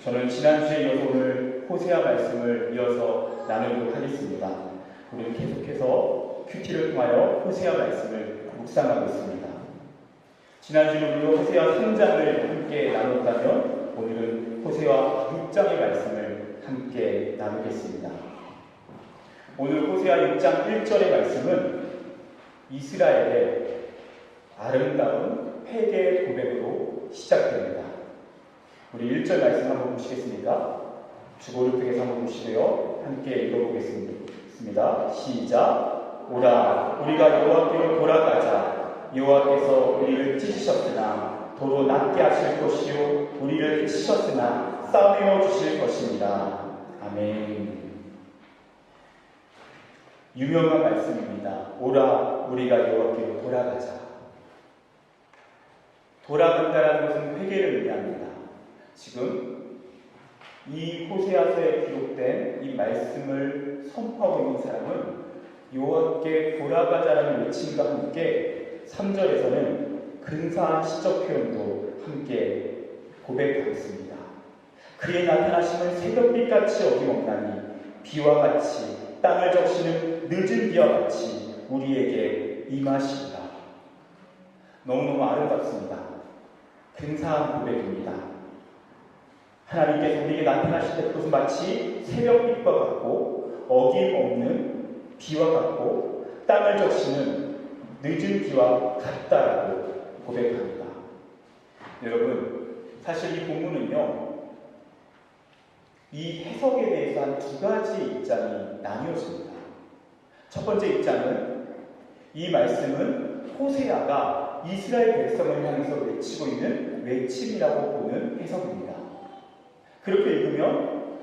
저는 지난주에 이어서 오늘 호세아 말씀을 이어서 나누도록 하겠습니다. 우리는 계속해서 큐티를 통하여 호세아 말씀을 묵상하고 있습니다. 지난주에 우리가 호세아 3장을 함께 나눴다면 오늘은 호세아 6장의 말씀을 함께 나누겠습니다. 오늘 호세아 6장 1절의 말씀은 이스라엘의 아름다운 회개 고백으로 시작됩니다. 우리 1절 말씀 한번 보시겠습니까? 주보를 통해서 한번 보시고요. 함께 읽어보겠습니다. 시작. 오라, 우리가 여호와께로 돌아가자. 여호와께서 우리를 찢으셨으나 도로 낫게 하실 것이요 우리를 해치셨으나 싸매어 주실 것입니다. 아멘. 유명한 말씀입니다. 오라, 우리가 여호와께로 돌아가자. 돌아간다라는 것은 회개를 의미합니다. 지금 이 호세아서에 기록된 이 말씀을 선포하고 있는 사람은 여호와께 돌아가자라는 외침과 함께 3절에서는 근사한 시적 표현도 함께 고백하고 있습니다. 그의 나타나심은 새벽빛같이 어김없나니 비와 같이 땅을 적시는 늦은 비와 같이 우리에게 임하시리라. 너무너무 아름답습니다. 근사한 고백입니다. 하나님께서 우리에게 나타나실 때 그것은 마치 새벽빛과 같고 어김없는 비와 같고 땅을 적시는 늦은 비와 같다라고 고백합니다. 여러분, 사실 이 본문은요, 이 해석에 대해서 한 두 가지 입장이 나뉘어집니다. 첫 번째 입장은 이 말씀은 호세아가 이스라엘 백성을 향해서 외치고 있는 외침이라고 보는 해석입니다. 그렇게 읽으면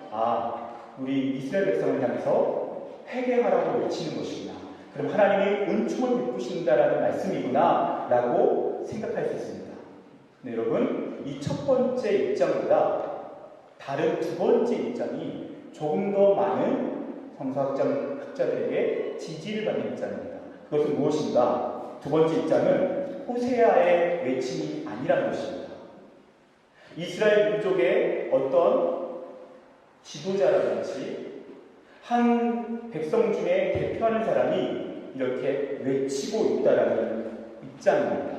우리 이스라엘 백성을 향해서 회개하라고 외치는 것이구나. 그럼 하나님이 은총을 베푸신다라는 말씀이구나 라고 생각할 수 있습니다. 네, 여러분, 이 첫 번째 입장보다 다른 두 번째 입장이 조금 더 많은 성서학자들에게 지지를 받는 입장입니다. 그것은 무엇인가? 두 번째 입장은 호세아의 외침이 아니라는 것입니다. 이스라엘 민족의 어떤 지도자라든지 한 백성 중에 대표하는 사람이 이렇게 외치고 있다라는 입장입니다.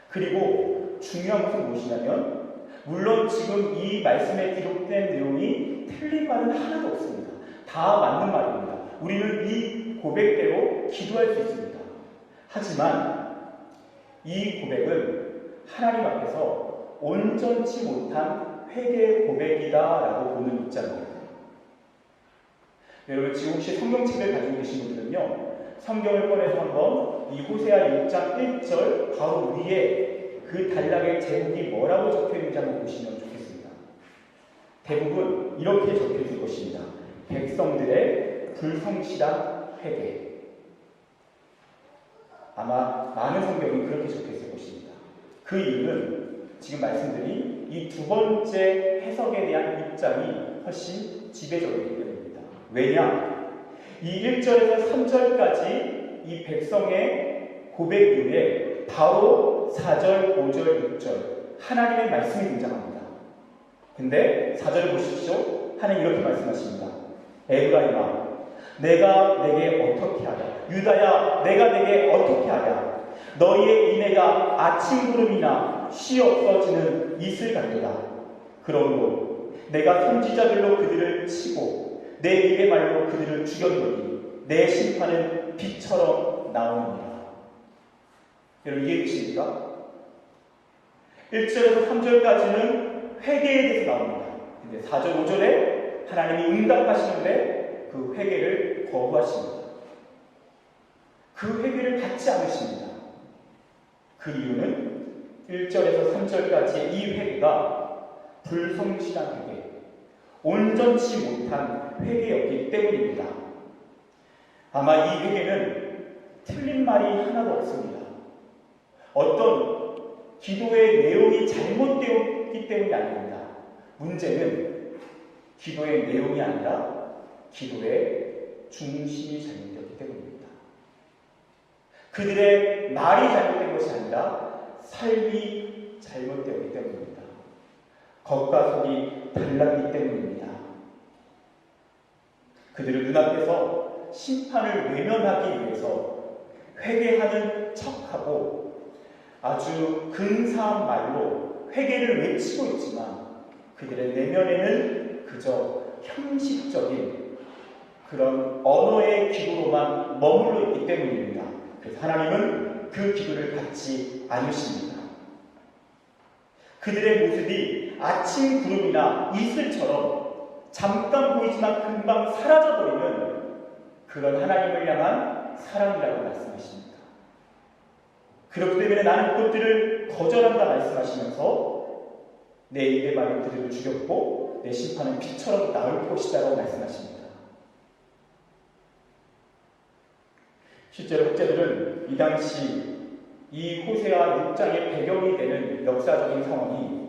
그리고 중요한 것은 무엇이냐면 물론 지금 이 말씀에 기록된 내용이 틀린 말은 하나도 없습니다. 다 맞는 말입니다. 우리는 이 고백대로 기도할 수 있습니다. 하지만 이 고백은 하나님 앞에서 온전치 못한 회개의 고백이다라고 보는 입장입니다. 여러분, 지금 혹시 성경책을 가지고 계신 분들은요, 성경을 꺼내서 한번 이 호세아 6장 1절 바로 위에 그 단락의 제목이 뭐라고 적혀있는지 한번 보시면 좋겠습니다. 대부분 이렇게 적혀있을 것입니다. 백성들의 불성실한 회개. 아마 많은 성경이 그렇게 적혀있을 것입니다. 그 이유는 지금 말씀드린 이 두 번째 해석에 대한 입장이 훨씬 지배적이기 때문입니다. 왜냐? 이 1절에서 3절까지 이 백성의 고백 이후에 바로 4절, 5절, 6절 하나님의 말씀이 등장합니다. 근데 4절을 보십시오. 하나님 이렇게 말씀하십니다. 에브라임아, 내가 내게 어떻게 하랴? 유다야, 내가 내게 어떻게 하랴? 너희의 인애가 아침 구름이나 쉬 없어지는 이슬 같도다. 그러므로 내가 선지자들로 그들을 치고 내 입의 말로 그들을 죽였노니 내 심판은 빛처럼 나오느니라. 여러분, 이해되십니까? 1절에서 3절까지는 회개에 대해서 나옵니다. 근데 4절, 5절에 하나님이 응답하시는데 그 회개를 거부하십니다. 그 회개를 받지 않으십니다. 그 이유는 1절에서 3절까지의 이 회개가 불성실한 회개, 온전치 못한 회개였기 때문입니다. 아마 이 회개는 틀린 말이 하나도 없습니다. 어떤 기도의 내용이 잘못되었기 때문이 아닙니다. 문제는 기도의 내용이 아니라 기도의 중심이 잘못되었기 때문입니다. 그들의 말이 잘못된 것이 아니라 삶이 잘못되었기 때문입니다. 겉과 속이 달랐기 때문입니다. 그들은 눈앞에서 심판을 외면하기 위해서 회개하는 척하고 아주 근사한 말로 회개를 외치고 있지만 그들의 내면에는 그저 형식적인 그런 언어의 기구로만 머물러 있기 때문입니다. 그래서 하나님은 그 기구를 갖지 않으십니다. 그들의 모습이 아침 구름이나 이슬처럼 잠깐 보이지만 금방 사라져버리는 그런 하나님을 향한 사랑이라고 말씀하십니다. 그렇기 때문에 나는 그것들을 거절한다 말씀하시면서 내 입의 말로 그들을 죽였고 내 심판은 빛처럼 나올 것이다라고 말씀하십니다. 실제로 학자들은 이 당시 이 호세아 6장의 배경이 되는 역사적인 상황이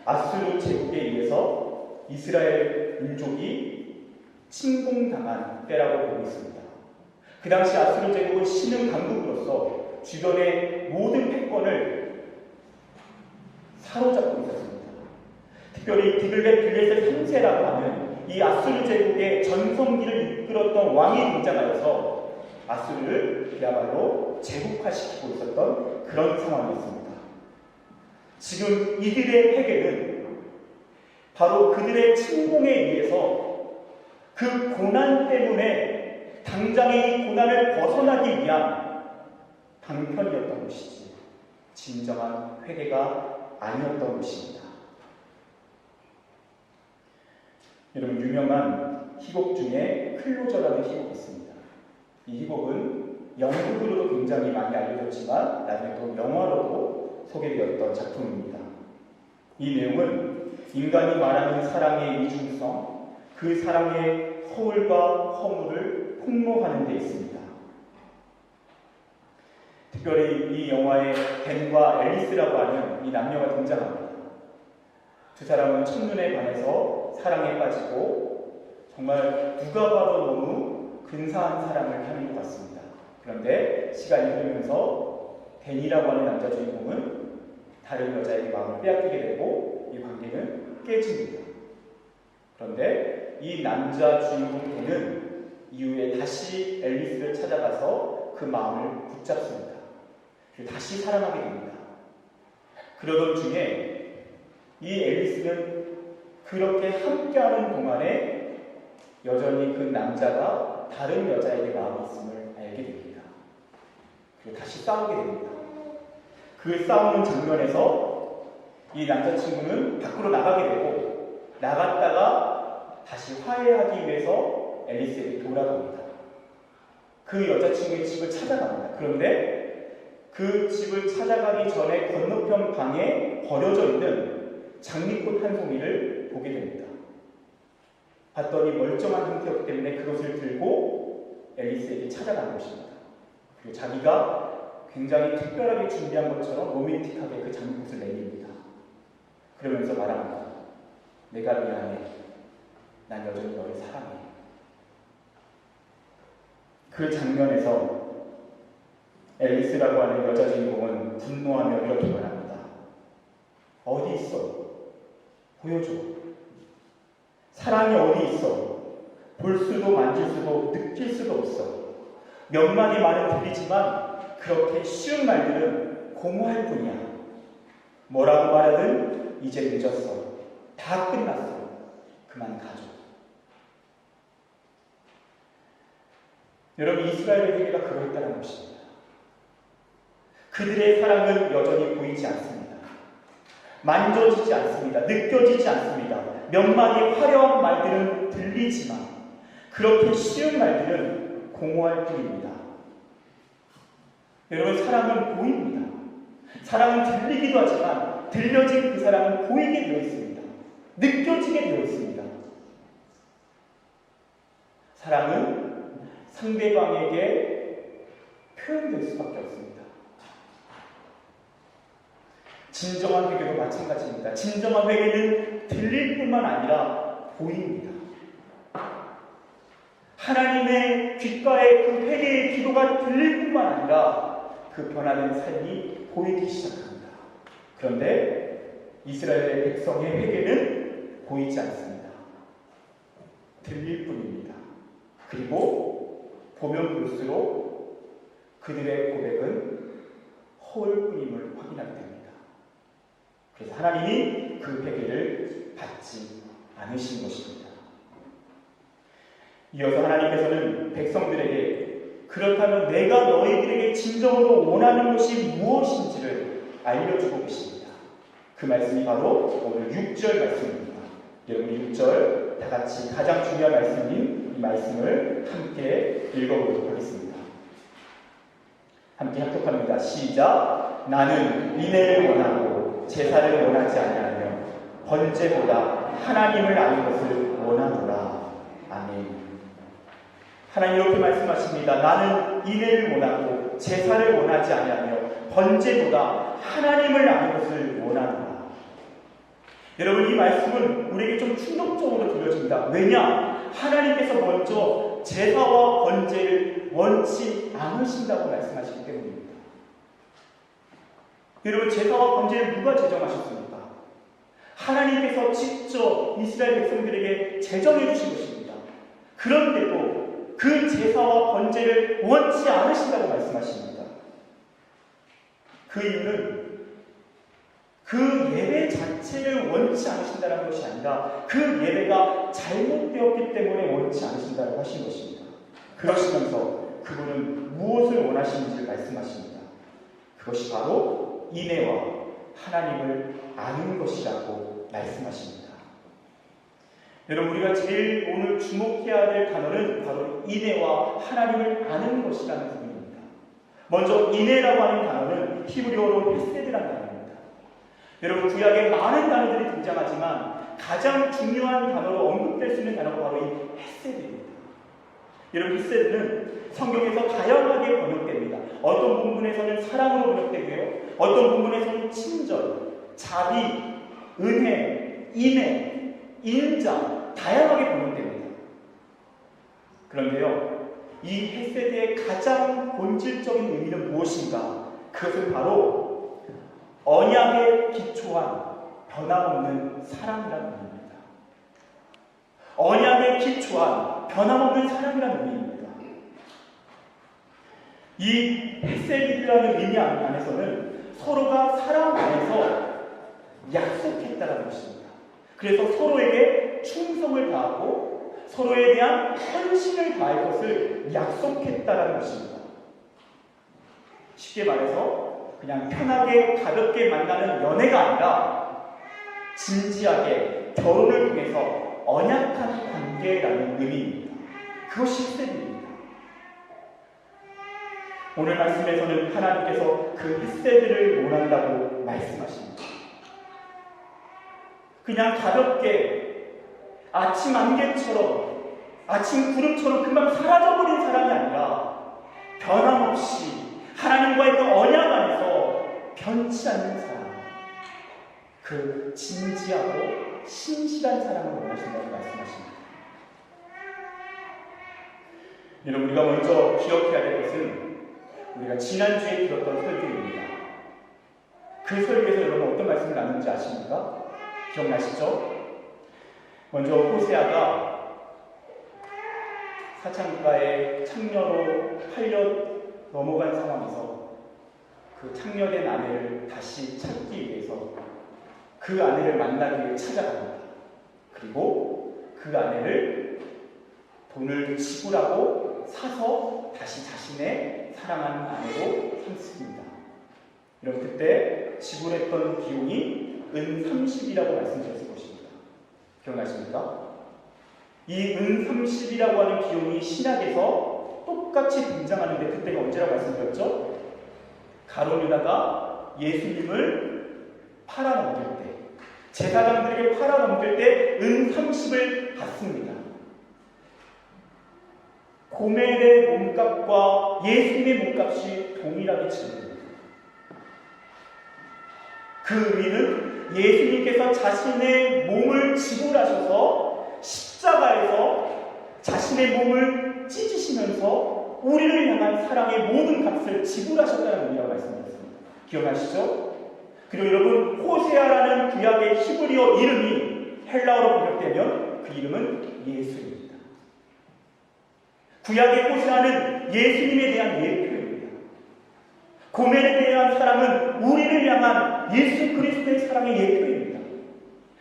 아수르 제국에 의해서 이스라엘 민족이 침공당한 때라고 보고 있습니다. 그 당시 아수르 제국은 신흥 강국으로서 주변의 모든 패권을 사로잡고 있었습니다. 특별히 디글렛-빌레셋 3세라고 하는 이 아수르 제국의 전성기를 이끌었던 왕이 등장하여서 아수르를 그야말로 제국화시키고 있었던 그런 상황이었습니다. 지금 이들의 회개는 바로 그들의 침공에 의해서 그 고난 때문에 당장의 이 고난을 벗어나기 위한 방편이었던 것이지 진정한 회개가 아니었던 것입니다. 여러분, 유명한 희곡 중에 클로저라는 희곡이 있습니다. 이 희곡은 영국으로도 굉장히 많이 알려졌지만 나중에 또 영화로도 소개되었던 작품입니다. 이 내용은 인간이 말하는 사랑의 이중성, 그 사랑의 허울과 허물을 폭로하는 데 있습니다. 특별히 이 영화에 벤과 앨리스라고 하는 이 남녀가 등장합니다. 두 사람은 첫눈에 반해서 사랑에 빠지고 정말 누가 봐도 너무 근사한 사랑을 하는 것 같습니다. 그런데 시간이 흐르면서 댄이라고 하는 남자 주인공은 다른 여자에게 마음을 빼앗기게 되고 이 관계는 깨집니다. 그런데 이 남자 주인공 댄은 이후에 다시 앨리스를 찾아가서 그 마음을 붙잡습니다. 그리고 다시 사랑하게 됩니다. 그러던 중에 이 앨리스는 그렇게 함께하는 동안에 여전히 그 남자가 다른 여자에게 마음이 있음을 알게 됩니다. 그리고 다시 싸우게 됩니다. 그 싸우는 장면에서 이 남자친구는 밖으로 나가게 되고 나갔다가 다시 화해하기 위해서 앨리스에게 돌아갑니다. 그 여자친구의 집을 찾아갑니다. 그런데 그 집을 찾아가기 전에 건너편 방에 버려져 있는 장미꽃 한 송이를 보게 됩니다. 봤더니 멀쩡한 상태였기 때문에 그것을 들고 앨리스에게 찾아간 것입니다. 그리고 자기가 굉장히 특별하게 준비한 것처럼 로맨틱하게 그 장미꽃을 내밉니다. 그러면서 말합니다. 내가 미안해. 난 여전히 너를 사랑해. 그 장면에서 앨리스라고 하는 여자 주인공은 분노하며 이렇게 말합니다. 어디 있어? 보여줘. 사랑이 어디 있어? 볼 수도 만질 수도 느낄 수도 없어. 몇 마디 말은 들리지만 그렇게 쉬운 말들은 공허할 뿐이야. 뭐라고 말하든 이제 늦었어. 다 끝났어. 그만 가줘. 여러분, 이스라엘의 회개가 그러했다는 것입니다. 그들의 사랑은 여전히 보이지 않습니다. 만져지지 않습니다. 느껴지지 않습니다. 몇 마디 화려한 말들은 들리지만 그렇게 쉬운 말들은 공허할 뿐입니다. 여러분, 사랑은 보입니다. 사랑은 들리기도 하지만 들려진 그 사랑은 보이게 되어 있습니다. 느껴지게 되어 있습니다. 사랑은 상대방에게 표현될 수밖에 없습니다. 진정한 회개도 마찬가지입니다. 진정한 회개는 들릴 뿐만 아니라 보입니다. 하나님의 귓가에 그 회개의 기도가 들릴 뿐만 아니라 그 변화된 삶이 보이기 시작합니다. 그런데 이스라엘 백성의 회개는 보이지 않습니다. 들릴 뿐입니다. 그리고 보면 볼수록 그들의 고백은 허울뿐임을 확인하게 됩니다. 그래서 하나님이 그 회개를 받지 않으신 것입니다. 이어서 하나님께서는 백성들에게 그렇다면 내가 너희들에게 진정으로 원하는 것이 무엇인지를 알려주고 계십니다. 그 말씀이 바로 오늘 6절 말씀입니다. 여러분 6절 다 같이 가장 중요한 말씀인 이 말씀을 함께 읽어보도록 하겠습니다. 함께 합독합니다. 시작. 나는 인애를 원하고 제사를 원하지 아니하며 번제보다 하나님을 아는 것을 원하노라. 아멘. 하나님 이렇게 말씀하십니다. 나는 인애를 원하고 제사를 원하지 아니하며 번제보다 하나님을 아는 것을 원하노라. 여러분 이 말씀은 우리에게 좀 충격적으로 들려집니다. 왜냐? 하나님께서 먼저 제사와 번제를 원치 않으신다고 말씀하시기 때문입니다. 여러분 제사와 번제를 누가 제정하셨습니까? 하나님께서 직접 이스라엘 백성들에게 제정해 주신 것입니다. 그런데도 그 제사와 번제를 원치 않으신다고 말씀하십니다. 그 이유는 그 예배 자체를 원치 않으신다는 것이 아니라 그 예배가 잘못되었기 때문에 원치 않으신다고 하신 것입니다. 그러시면서 그분은 무엇을 원하시는지를 말씀하십니다. 그것이 바로 인애와 하나님을 아는 것이라고 말씀하십니다. 여러분 우리가 제일 오늘 주목해야 될 단어는 바로 인애와 하나님을 아는 것이라는 부분입니다. 먼저 인애라고 하는 단어는 히브리어로 헤세드라는 단어입니다. 여러분 구약에 많은 단어들이 등장하지만 가장 중요한 단어로 언급될 수 있는 단어가 바로 이 헤세드입니다. 여러분 헤세드는 성경에서 다양하게 번역됩니다. 어떤 본문에서는 사랑으로 번역되고요. 어떤 본문에서는 친절, 자비, 은혜, 인애, 인자 다양하게 번역됩니다. 그런데요, 이 헤세드의 가장 본질적인 의미는 무엇인가? 그것은 바로 언약에 기초한 변함없는 사랑이라는 의미입니다. 언약에 기초한 변함없는 사랑이라는 의미입니다. 이 헤세드라는 의미 안에서는 서로가 사랑 안에서 약속했다는 것입니다. 그래서 서로에게 충성을 다하고 서로에 대한 헌신을 다할 것을 약속했다는 것입니다. 쉽게 말해서 그냥 편하게 가볍게 만나는 연애가 아니라 진지하게 결혼을 통해서 언약한 관계라는 의미입니다. 그것이 헤세드입니다. 오늘 말씀에서는 하나님께서 그 헤세드를 원한다고 말씀하십니다. 그냥 가볍게 아침 안개처럼 아침 구름처럼 금방 사라져버린 사람이 아니라 변함없이 하나님과의 그 언약 안에서 변치 않는 사랑, 그 진지하고 신실한 사랑을 원하신다고 말씀하십니다. 여러분 우리가 먼저 기억해야 될 것은 우리가 지난주에 들었던 설교입니다. 그 설교에서 여러분 어떤 말씀을 나누는지 아십니까? 기억나시죠? 먼저 호세아가 사창가의 창녀로 팔려 넘어간 상황에서 그 창녀된 아내를 다시 찾기 위해서 그 아내를 만나기 위해 찾아갑니다. 그리고 그 아내를 돈을 지불하고 사서 다시 자신의 사랑하는 아내로 삼습니다. 여러분 그때 지불했던 비용이 은 30이라고 말씀드렸을 것입니다. 기억나십니까? 이 은 30이라고 하는 비용이 신약에서 똑같이 등장하는데 그때가 언제라고 말씀드렸죠? 가룟 유다가 예수님을 팔아넘길 때, 제사장들에게 팔아넘길 때 은 30을 받습니다. 고멜의 몸값과 예수님의 몸값이 동일하게 치릅니다. 그 의미는 예수님께서 자신의 몸을 지불하셔서 십자가에서 자신의 몸을 찢으시면서 우리를 향한 사랑의 모든 값을 지불하셨다는 의미라고 말씀드렸습니다. 기억하시죠? 그리고 여러분, 호세아라는 구약의 히브리어 이름이 헬라어로 번역되면 그 이름은 예수입니다. 구약의 호세아는 예수님에 대한 예표입니다. 고멜에 대한 사랑은 우리를 향한 예수 그리스도의 사랑의 예표입니다.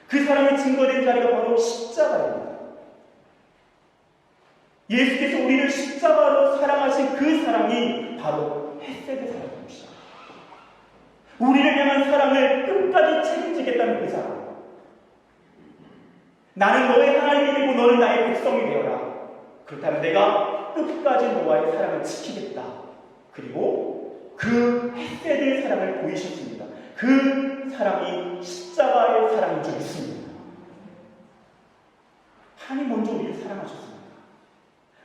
그 사랑이 증거된 자리가 바로 십자가입니다. 예수께서 우리를 십자가로 사랑하신 그 사랑이 바로 헤세드 사랑입니다. 우리를 향한 사랑을 끝까지 책임지겠다는 그 사랑. 나는 너의 하나님이 되고 너는 나의 백성이 되어라. 그렇다면 내가 끝까지 너와의 사랑을 지키겠다. 그리고 그 헤세드의 사랑을 보이셨습니다. 그 사랑이 십자가의 사랑인 줄 믿습니다. 하나님 먼저 우리를 사랑하셨습니다.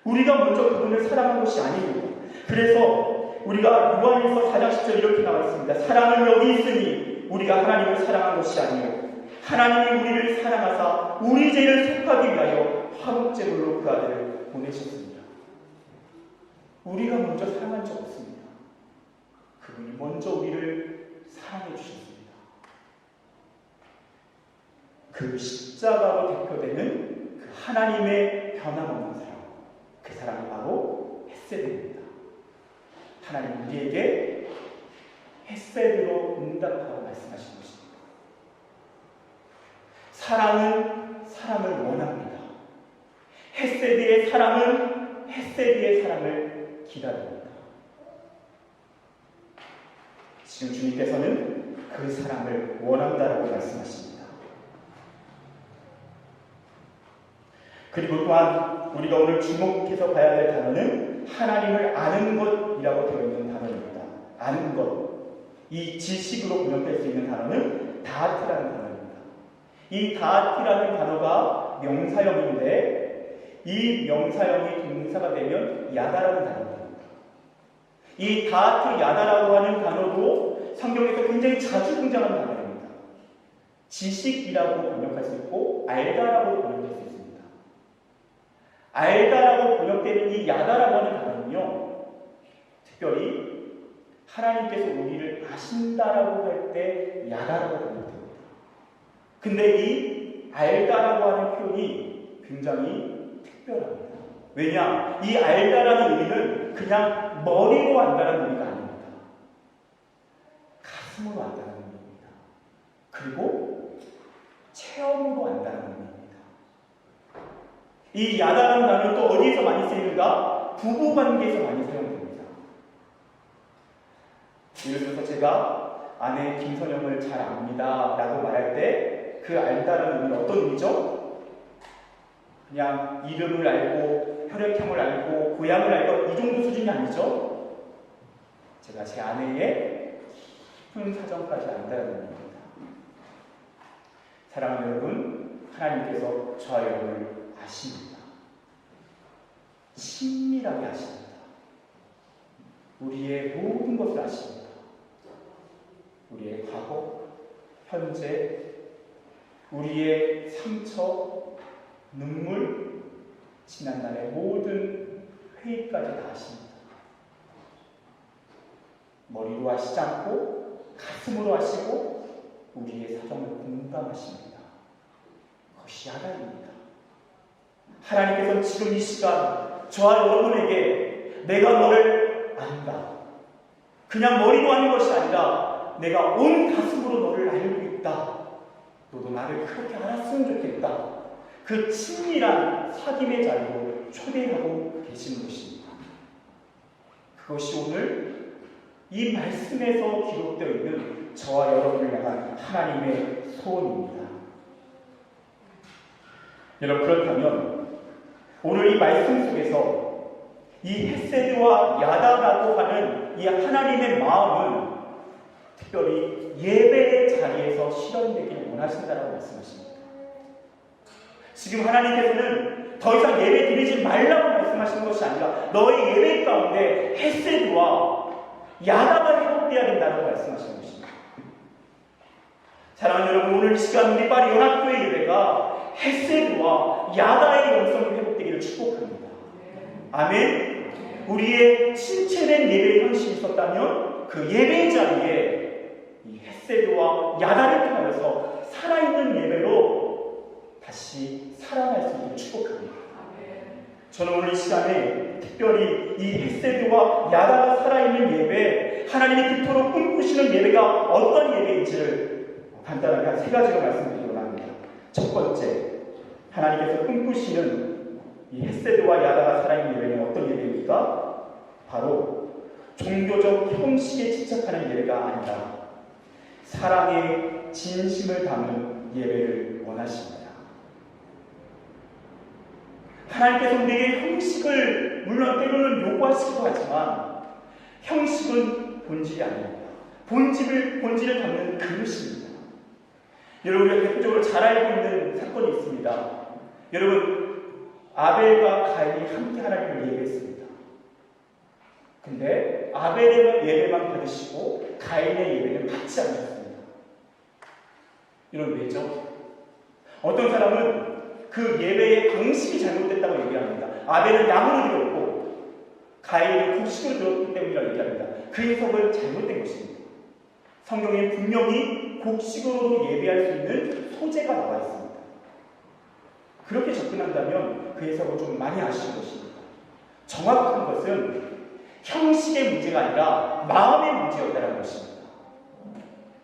우리가 먼저 그분을 사랑한 것이 아닙니다. 그래서 우리가 요한일서 4장 10절 이렇게 나와 있습니다. 사랑은 여기 있으니 우리가 하나님을 사랑한 것이 아니요 하나님이 우리를 사랑하사 우리 죄를 속하기 위하여 화목제물로 그 아들을 보내셨습니다. 우리가 먼저 사랑한 적 없습니다. 그분이 먼저 우리를 사랑해 주셨습니다. 그 십자가로 대표되는 그 하나님의 변함없는 사랑, 그 사랑이 바로 헤세드입니다. 하나님 우리에게 헤세드로 응답하고 말씀하신 것입니다. 사랑은 사람을 원합니다. 헤세드의 사랑은 헤세드의 사랑을 기다립니다. 지금 주님께서는 그 사랑을 원한다라고 말씀하십니다. 그리고 또한 우리가 오늘 주목해서 봐야 될 단어는 하나님을 아는 것이라고 되어 있는 단어입니다. 아는 것. 이 지식으로 번역될 수 있는 단어는 다트라는 단어입니다. 이 다트라는 단어가 명사형인데 이 명사형이 동사가 되면 야다라는 단어입니다. 이 다트 야다라고 하는 단어도 성경에서 굉장히 자주 등장하는 단어입니다. 지식이라고 번역할 수 있고 알다라고 번역할 수 있습니다. 알다라고 번역되는 이 야다라고 하는 단어는요, 특별히 하나님께서 우리를 아신다라고 할 때 야다라고 번역됩니다. 근데 이 알다라고 하는 표현이 굉장히 특별합니다. 왜냐? 이 알다라는 의미는 그냥 머리로 안다라는 의미가 아닙니다. 가슴으로 안다라는 의미입니다. 그리고 체험으로 안다라는 의미입니다. 이 야다라는 단어는 또 어디에서 많이 쓰이는가? 부부관계에서 많이 사용됩니다. 예를 들어서 제가 아내 김선영을 잘 압니다 라고 말할 때 그 알다라는 의미는 어떤 의미죠? 그냥 이름을 알고 혈액형을 알고 고향을 알고 이 정도 수준이 아니죠? 제가 제 아내의 깊은 사정까지 안다는 의미입니다. 사랑하는 여러분, 하나님께서 저와 여러분을 아십니다. 친밀하게 아십니다. 우리의 모든 것을 아십니다. 우리의 과거, 현재, 우리의 상처, 눈물, 지난날의 모든 회의까지 다 아십니다. 머리로 하시지 않고 가슴으로 하시고 우리의 사정을 공감하십니다. 그것이 야다입니다. 하나님께서 지금 이 시간 저와 여러분에게 내가 너를 안다. 그냥 머리로 하는 것이 아니라 내가 온 가슴으로 너를 알고 있다. 너도 나를 그렇게 알았으면 좋겠다. 그 친밀한 사귐의 자리로 초대하고 계시는 것입니다. 그것이 오늘 이 말씀에서 기록되어 있는 저와 여러분을 향한 하나님의 소원입니다. 여러분, 그렇다면 오늘 이 말씀 속에서 이 헤세드와 야다라고 하는 이 하나님의 마음은 특별히 예배의 자리에서 실현되기를 원하신다라고 말씀하십니다. 지금 하나님께서는 더 이상 예배 드리지 말라고 말씀하시는 것이 아니라 너의 예배 가운데 헤세드와 야다가 회복되어야 된다고 말씀하시는 것입니다. 사랑하는 여러분, 오늘 이 시간 우리 파리 연합교회 예배가 헤세드와 야다의 영성이 회복되기를 축복합니다. 아멘. 우리의 신체된 예배의 형식이 있었다면 그 예배 자리에 이 헷세드와 야단을 통하여서 살아있는 예배로 다시 살아날 수 있도록 축복합니다. 저는 오늘 이 시간에 특별히 이 헷세드와 야다가 살아있는 예배, 하나님이 그토록 꿈꾸시는 예배가 어떤 예배인지를 간단하게 한 3가지로 말씀드리려고 합니다. 첫 번째, 하나님께서 꿈꾸시는 이 헷세드와 야다가 살아있는 예배는 어떤 예배입니까? 바로 종교적 형식에 집착하는 예배가 아니라 사랑의 진심을 담은 예배를 원하십니다. 하나님께서 우리에게 형식을 물론 때로는 요구하시기도 하지만 형식은 본질이 아닙니다. 본질을 담는 그릇입니다. 여러분, 우리가 대표적으로 잘 알고 있는 사건이 있습니다. 여러분, 아벨과 가인이 함께 하나님을 예배했습니다. 근데 아벨의 예배만 받으시고 가인의 예배는 받지 않으셨습니다. 이런 왜죠? 어떤 사람은 그 예배의 방식이 잘못됐다고 얘기합니다. 아벨은 양으로 드렸고 가인은 곡식으로 드렸기 때문이라고 얘기합니다. 그 해석은 잘못된 것입니다. 성경에 분명히 곡식으로도 예배할 수 있는 소재가 나와 있습니다. 그렇게 접근한다면 그 해석은 좀 많이 아쉬운 것입니다. 정확한 것은 형식의 문제가 아니라 마음의 문제였다는 것입니다.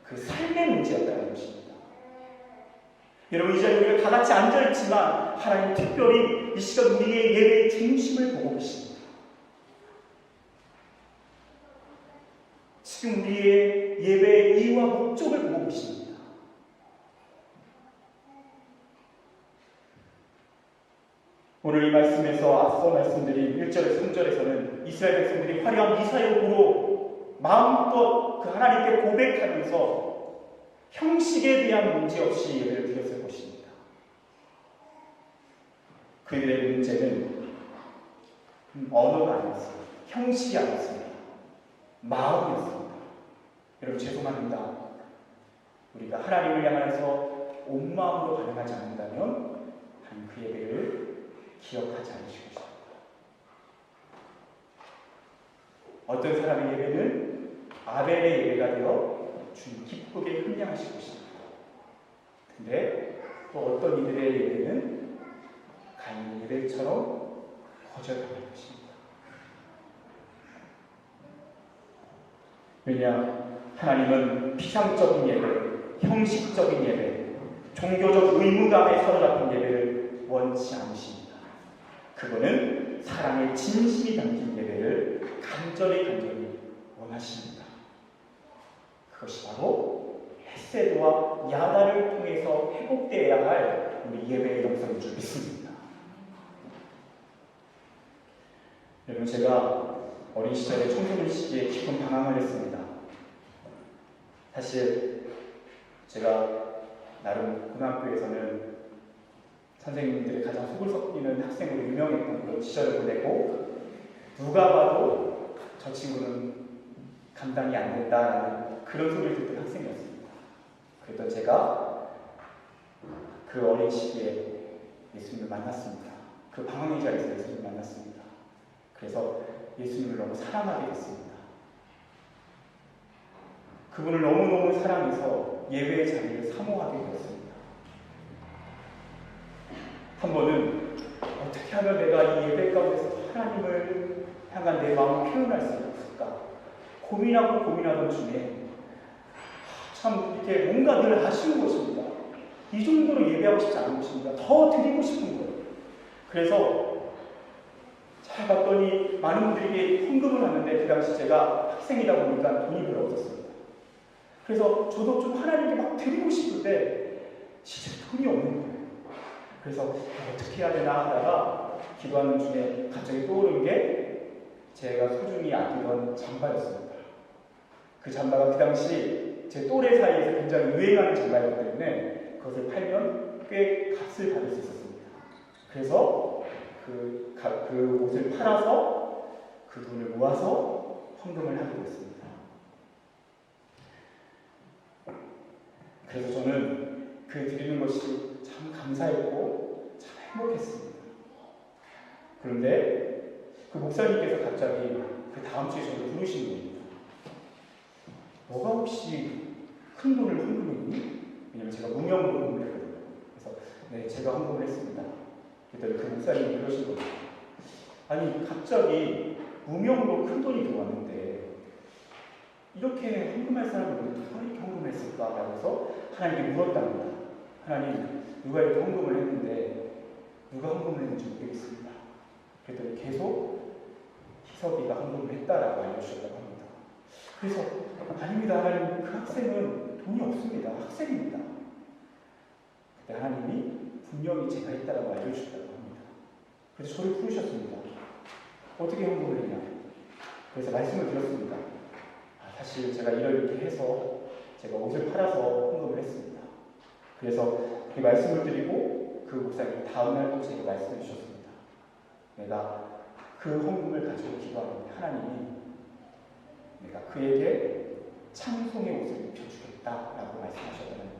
그 삶의 문제였다는 것입니다. 여러분, 이 자리에 우리가 다 같이 앉아있지만 하나님 특별히 이 시간 우리의 예배의 중심을 보고 계십니다. 지금 우리의 예배의 이유와 목적을 보고 계십니다. 오늘 이 말씀에서 앞서 말씀드린 1절에서 3절에서는 이스라엘 백성들이 화려한 미사역으로 마음껏 그 하나님께 고백하면서 형식에 대한 문제 없이 예배를 드렸을 것입니다. 그들의 문제는 언어가 아니었습니다. 형식이 아니었습니다. 마음이었습니다. 여러분, 죄송합니다. 우리가 하나님을 향해서 온 마음으로 반응하지 않는다면 하나님 그 예배를 기억하지 않으시고 있습니다. 어떤 사람의 예배는 아벨의 예배가 되어 주님 기쁘게 흥량하실 것입니다. 근데 또 어떤 이들의 예배는 가인의 예배처럼 거절당할 것입니다. 왜냐? 하나님은 피상적인 예배, 형식적인 예배, 종교적 의무감에 사로잡힌 예배를 원치 않으십니다. 그거는 사랑의 진심이 담긴 예배를 간절히 원하십니다. 그것이 바로 헷세드와 야다를 통해서 회복되어야 할 우리 예배의 영성인 줄 믿습니다. 여러분, 제가 어린 시절에 청소년 시기에 깊은 방황을 했습니다. 사실 제가 나름 고등학교에서는 선생님들이 가장 속을 썩이는 학생으로 유명했던 그런 시절을 보내고 누가 봐도 저 친구는 감당이 안 된다라는 그런 소리를 듣던 학생이었습니다. 그랬던 제가 그 어린 시기에 예수님을 만났습니다. 그 방황의 자리에서 예수님을 만났습니다. 그래서 예수님을 너무 사랑하게 됐습니다. 그분을 너무너무 사랑해서 예배의 자리를 사모하게 되었습니다. 한 번은 어떻게 하면 내가 이 예배 가운데서 하나님을 향한 내 마음을 표현할 수 있을까 고민하던 중에 참 이렇게 뭔가 늘 아쉬운 것입니다. 이 정도로 예배하고 싶지 않은 것입니다. 더 드리고 싶은 거예요. 그래서 잘 봤더니 많은 분들에게 헌금을 하는데 그 당시 제가 학생이다 보니까 돈이 별로 없었습니다. 그래서 저도 좀 하나님께 막 드리고 싶은데 진짜 돈이 없는 거예요. 그래서 어떻게 해야 되나 하다가 기도하는 중에 갑자기 떠오른 게 제가 소중히 아끼던 잠바였습니다. 그 잠바가 그 당시 제 또래 사이에서 굉장히 유행하는 잠바였기 때문에 그것을 팔면 꽤 값을 받을 수 있었습니다. 그래서 그 옷을 팔아서 그 돈을 모아서 헌금을 하게 됐습니다. 그래서 저는 그 드리는 것이 참 감사했고 참 행복했습니다. 그런데 그 목사님께서 갑자기 그 다음 주에 저를 부르신 겁니다. 너가 혹시 큰 돈을 헌금했니? 왜냐면 제가 무명으로 헌금을 했거든요. 그래서 네, 제가 헌금을 했습니다. 그랬더니 그 목사님이 그러신 겁니다. 아니, 갑자기 무명으로 큰 돈이 들어왔는데 이렇게 헌금할 사람이 왜 누가 이렇게 헌금을 했을까라고 해서 하나님께 물었답니다. 하나님, 누가 이렇게 헌금을 했는데 누가 헌금을 했는지 모르겠습니다. 그랬더니 계속 희석이가 헌금을 했다라고 알려주셨다고 합니다. 그래서 아닙니다, 하나님, 그 학생은 돈이 없습니다. 학생입니다. 그때 하나님이 분명히 제가 했다라고 알려주셨다고 합니다. 그래서 저를 부르셨습니다. 어떻게 헌금을 했냐? 그래서 말씀을 드렸습니다. 사실 제가 이렇게 해서 제가 옷을 팔아서 헌금을 했습니다. 그래서 그 말씀을 드리고 그 목사님 다음날 또 제가 말씀해 주셨습니다. 내가 그 헌금을 가지고 기도하는 하나님이 내가 그에게 찬송의 옷을 입혀주겠다라고 말씀하셨다는 겁니다.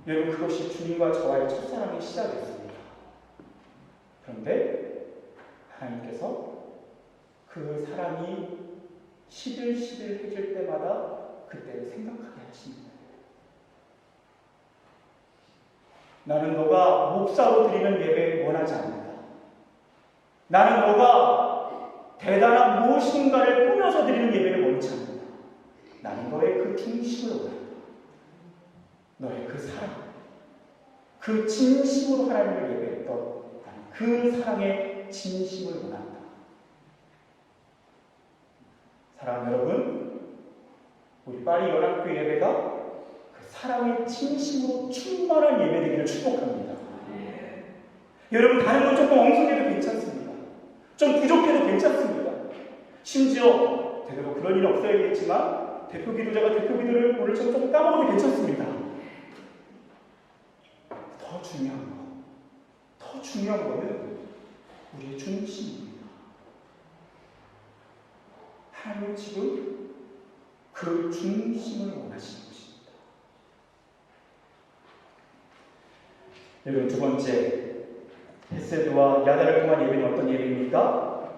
여러분, 그것이 주님과 저와의 첫사랑의 시작이었습니다. 그런데 하나님께서 그 사랑이 시들시들해질 때마다 그때를 생각하게 하십니다. 나는 너가 목사로 드리는 예배를 원하지 않는다. 나는 너가 대단한 무엇인가를 꾸며서 드리는 예배를 원치 않는다. 나는 너의 그 중심을 원한다. 너의 그 사랑, 그 진심으로 하나님을 예배했던 그 사랑의 진심을 원한다. 사랑하는 여러분, 우리 파리 연합교회 예배가 그 사랑의 진심으로 충만한 예배 되기를 축복합니다. 여러분, 다른 건 조금 엉성해도 괜찮습니다. 좀 부족해도 괜찮습니다. 심지어 되도록 그런 일은 없어야겠지만 대표 기도자가 대표 기도를 오늘 좀 까먹어도 괜찮습니다. 더 중요한 거는 우리의 중심입니다. 하나님은 지금 그 중심을 원하시는 것입니다. 여러분, 두 번째, 헤세드와 야다를 통한 예배는 어떤 예배입니까?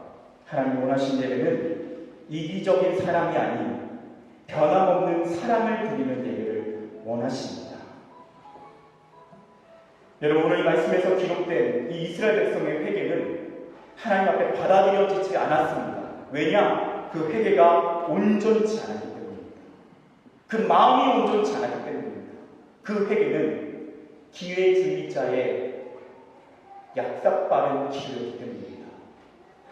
하나님 원하시는 예배는 이기적인 사랑이 아닌 변함없는 사랑을 드리는 예배를 원하십니다. 여러분, 오늘 이 말씀에서 기록된 이 이스라엘 백성의 회개는 하나님 앞에 받아들여지지 않았습니다. 왜냐? 그 회개가 온전치 않았기 때문입니다. 그 마음이 온전치 않았기 때문입니다. 그 회개는 기회주의자의 약삭빠른 기도였기 때문입니다.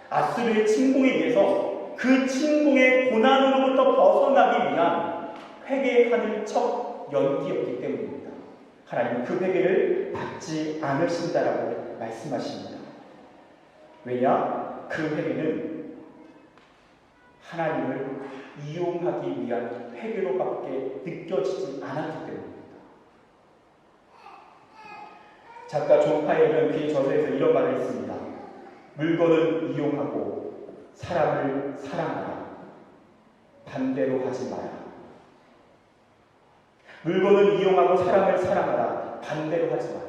아수르의 침공에 의해서 그 침공의 고난으로부터 벗어나기 위한 회개의 하늘 첫 연기였기 때문입니다. 하나님은 그 회개를 받지 않으신다라고 말씀하십니다. 왜냐? 그 회개는 하나님을 이용하기 위한 회개로밖에 느껴지지 않았기 때문입니다. 작가 존 파이어는 그의 저서에서 이런 말을 했습니다. 물건을 이용하고 사람을 사랑하라. 반대로 하지 마라. 물건을 이용하고 사람을 사랑하라. 반대로 하지 마라.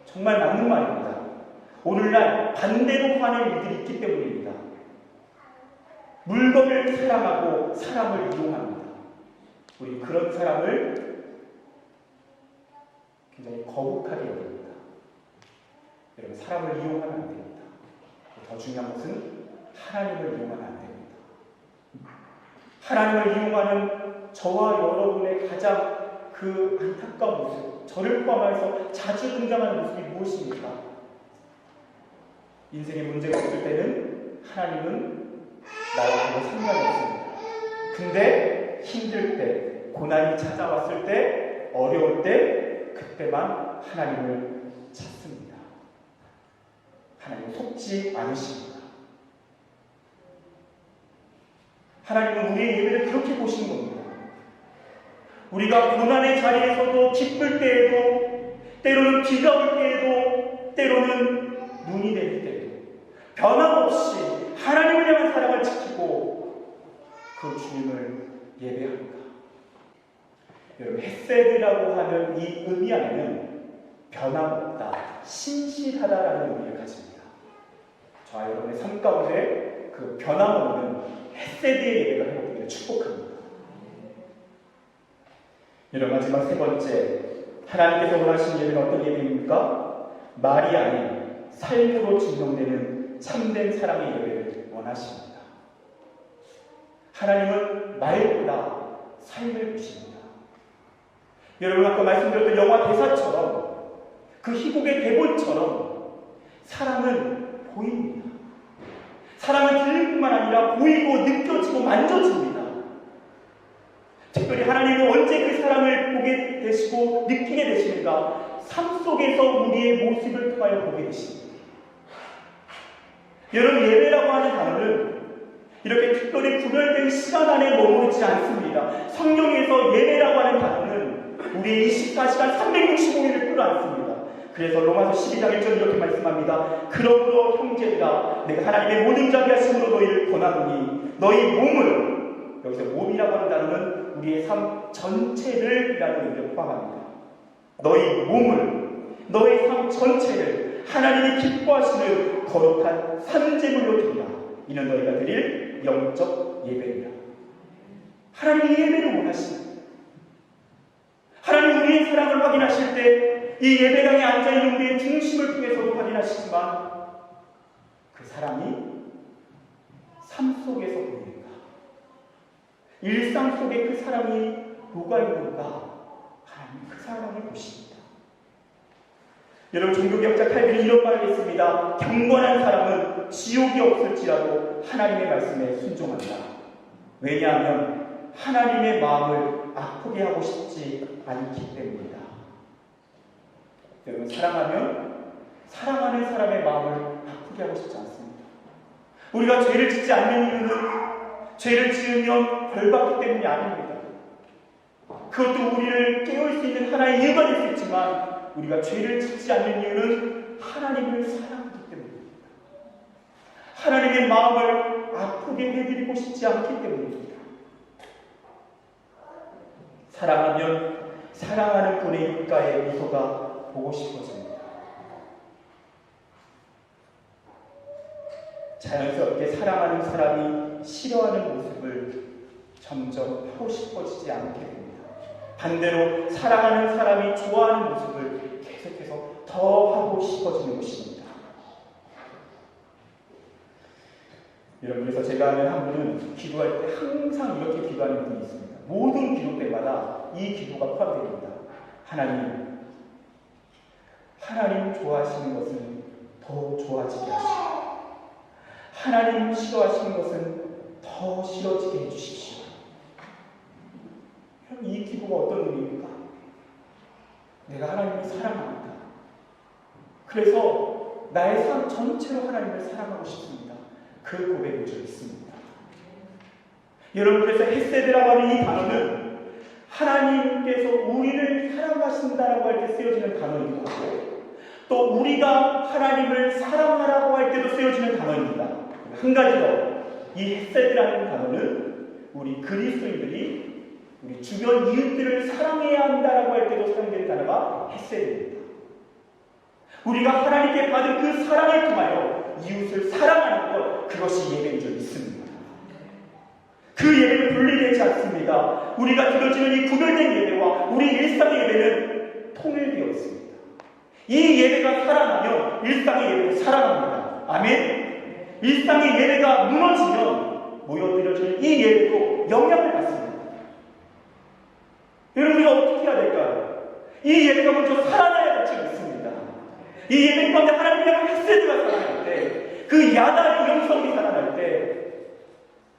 정말 맞는 말입니다. 오늘날 반대로 하는 일들이 있기 때문입니다. 물건을 사랑하고 사람을 이용합니다. 우리 그런 사람을 굉장히 거북하게 여깁니다. 여러분, 사람을 이용하면 안 됩니다. 더 중요한 것은 하나님을 이용하면 안 됩니다. 하나님을 이용하는 저와 여러분의 가장 그 안타까운 모습, 저를 포함해서 자주 등장하는 모습이 무엇입니까? 인생에 문제가 없을 때는 하나님은 나와 아무 상관이 없습니다. 근데 힘들 때, 고난이 찾아왔을 때, 어려울 때, 그때만 하나님을 찾습니다. 하나님 속지 않으십니다. 하나님은 우리의 예배를 그렇게 보시는 겁니다. 우리가 고난의 자리에서도 기쁠 때에도, 때로는 비가 올 때에도, 때로는 눈이 내릴 때에도 변함없이 하나님을 향한 사랑을 지키고 그 주님을 예배합니다. 여러분, 헤세드라고 하는 이 의미 안에는 변함없다, 신실하다라는 의미를 가집니다. 저와 여러분의 삶 가운데 그 변함없는 헤세드의 예배가 회복되기를 축복합니다. 이런 마지막 세 번째, 하나님께서 원하시는 예배는 어떤 예배입니까? 말이 아닌 삶으로 증명되는 참된 사랑의 예배를 원하십니다. 하나님은 말보다 삶을 보십니다. 여러분, 아까 말씀드렸던 영화 대사처럼, 그 희곡의 대본처럼 사랑은 보입니다. 사랑은 들릴 뿐만 아니라 보이고 느껴지고 만져집니다. 특별히 하나님은 언제 그 사랑을 보게 되시고 느끼게 되시는가? 삶 속에서 우리의 모습을 통하여 보게 되십니다. 여러분, 예배라고 하는 단어는 이렇게 특별히 구별된 시간 안에 머무르지 않습니다. 성경에서 예배라고 하는 단어는 우리의 24시간 365일을 끌어안습니다. 그래서 로마서 12장 1절 이렇게 말씀합니다. 그러므로 형제들아, 내가 하나님의 모든 자비 하심으로 너희를 권하노니 너희 몸을, 여기서 몸이라고 하는 단어는 우리의 삶 전체를 이라는 의미를 포함합니다. 너희 몸을, 너의 삶 전체를 하나님이 기뻐하시는 거룩한 산제물로 드리라. 이는 너희가 드릴 영적 예배입니다. 하나님이 예배를 원하십니다. 하나님 우리의 사랑을 확인하실 때 이 예배당에 앉아있는 우리의 중심을 통해서도 확인하시지만 그 사랑이 삶 속에서 보이는가? 일상 속에 그 사랑이 녹아있는가? 하나님 그 사랑을 보십니다. 여러분, 종교개혁자 칼빈은 이런 말을 했습니다. 경건한 사람은 지옥이 없을지라도 하나님의 말씀에 순종한다. 왜냐하면 하나님의 마음을 아프게 하고 싶지 않기 때문이다. 여러분, 사랑하면 사랑하는 사람의 마음을 아프게 하고 싶지 않습니다. 우리가 죄를 짓지 않는 이유는 죄를 지으면 벌받기 때문이 아닙니다. 그것도 우리를 깨울 수 있는 하나의 이유가 될 수 있지만 우리가 죄를 짓지 않는 이유는 하나님을 사랑하기 때문입니다. 하나님의 마음을 아프게 해드리고 싶지 않기 때문입니다. 사랑하면 사랑하는 분의 입가에 미소가 보고 싶어집니다. 자연스럽게 사랑하는 사람이 싫어하는 모습을 점점 하고 싶어지지 않게 됩니다. 반대로 사랑하는 사람이 좋아하는 모습을 계속해서 더 하고 싶어지는 것입니다. 여러분, 그래서 제가 아는 한 분은 기도할 때 항상 이렇게 기도하는 분이 있습니다. 모든 기도 때마다 이 기도가 포함됩니다. 하나님 좋아하시는 것은 더 좋아지게 하시고 하나님 싫어하시는 것은 더 싫어지게 해주십시오. 그럼 이 기도가 어떤 의미입니까? 내가 하나님을 사랑합니다. 그래서 나의 삶 전체로 하나님을 사랑하고 싶습니다. 그 고백을 좀 있습니다. 여러분, 그래서 헤세드라고 하는 이 단어는 하나님께서 우리를 사랑하신다라고 할 때 쓰여지는 단어이기도 하고 또 우리가 하나님을 사랑하라고 할 때도 쓰여지는 단어입니다. 한 가지 더, 이 헤세드라는 단어는 우리 그리스도인들이 우리 주변 이웃들을 사랑해야 한다라고 할 때도 사용되는 단어가 헤세드입니다. 우리가 하나님께 받은 그 사랑을 통하여 이웃을 사랑하는 것, 그것이 예배인 줄 믿습니다. 그 예배는 분리되지 않습니다. 우리가 드려지는 이 구별된 예배와 우리 일상의 예배는 통일되어 있습니다. 이 예배가 살아나면 일상의 예배도 살아납니다. 아멘. 일상의 예배가 무너지면 모여드려지는 이 예배도 영향을 받습니다. 여러분, 우리가 어떻게 해야 될까요? 이 예배가 먼저 살아나야 될 줄 믿습니다. 이 예배 가운데 하나님의 헤세드가 살아날 때, 그 야단의 영성이 살아날 때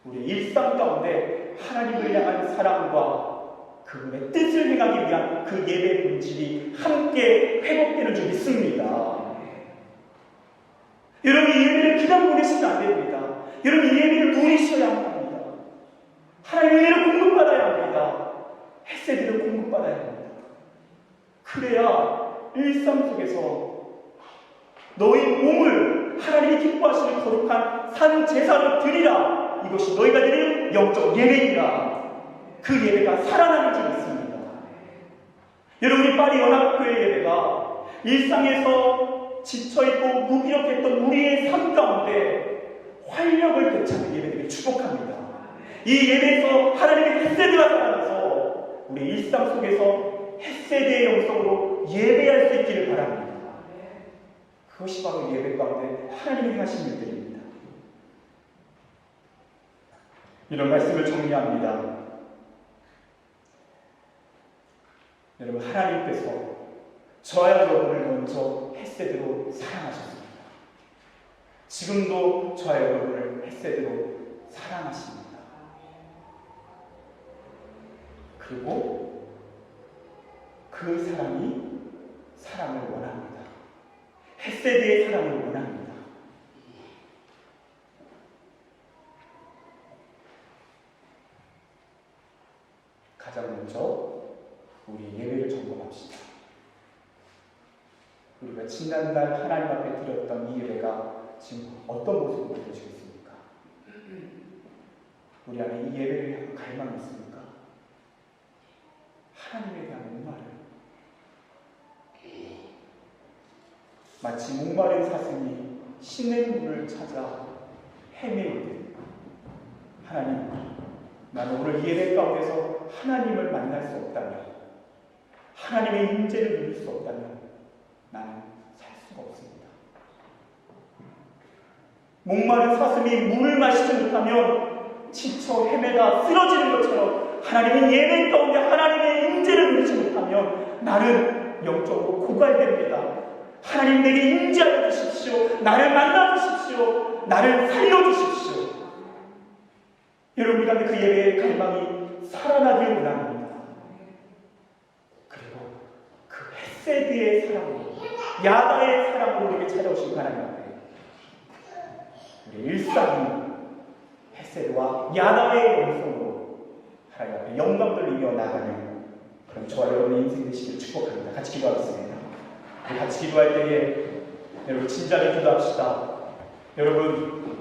우리 일상 가운데 하나님을 향한 사랑과 그분의 뜻을 행하기 위한 그 예배 본질이 함께 회복되는 줄 믿습니다. 여러분, 이 예배를 그냥 보내시면 안 됩니다. 여러분, 이 예배를 누리셔야 합니다. 하나님의 은혜를 공급받아야 합니다. 헤세드를 공급받아야 합니다. 그래야 일상 속에서 너희 몸을 하나님이 기뻐하시는 거룩한 산 제사로 드리라. 이것이 너희가 드릴 영적 예배이라. 그 예배가 살아나는 줄 믿습니다. 여러분이 파리 연합교회 예배가 일상에서 지쳐있고 무기력했던 우리의 삶 가운데 활력을 되찾는 예배를 축복합니다. 이 예배에서 하나님의 헤세드가 살아나서 우리 일상 속에서 햇세대의 영성으로 예배할 수 있기를 바랍니다. 그것이 바로 예배 가운데 하나님이 하신 일들입니다. 이런 말씀을 정리합니다. 여러분, 하나님께서 저와 여러분을 먼저 햇세대로 사랑하셨습니다. 지금도 저와 여러분을 햇세대로 사랑하십니다. 그리고 그 사랑이 사랑을 원합니다. 햇세대의 사랑을 원합니다. 가장 먼저 우리 예배를 점검합시다. 우리가 지난날 하나님 앞에 드렸던 이 예배가 지금 어떤 모습으로 보여지고 있습니까? 우리 안에 이 예배를 향한 갈망이 있습니까? 하나님에 대한 목마름. 마치 목마른 사슴이 신의 물을 찾아 헤매이듯, 하나님, 나는 오늘 예배 가운데서 하나님을 만날 수 없다면, 하나님의 임재를 누릴 수 없다면 나는 살 수가 없습니다. 목마른 사슴이 물을 마시지 못하면 지쳐 헤매다 쓰러지는 것처럼, 하나님은 예배 가운데 하나님의 임재를 누리지 못하면 나는 영적으로 고갈됩니다. 하나님, 내게 임재하여 주십시오. 나를 만나 주십시오. 나를 살려주십시오. 여러분 가운데 그 예배의 갈망이 살아나길 원합니다. 그리고 그 햇세드의 사랑으로, 야다의 사랑으로 우리에게 찾아오신 하나님 앞에 우리 일상이 햇세드와 야다의 영성으로 하나님 앞에 영광 돌리며 나가는 그런 저와 여러분의 인생 되시길 축복합니다. 같이 기도하겠습니다. 우리 같이 기도할 때에 여러분 진지하게 기도합시다. 여러분,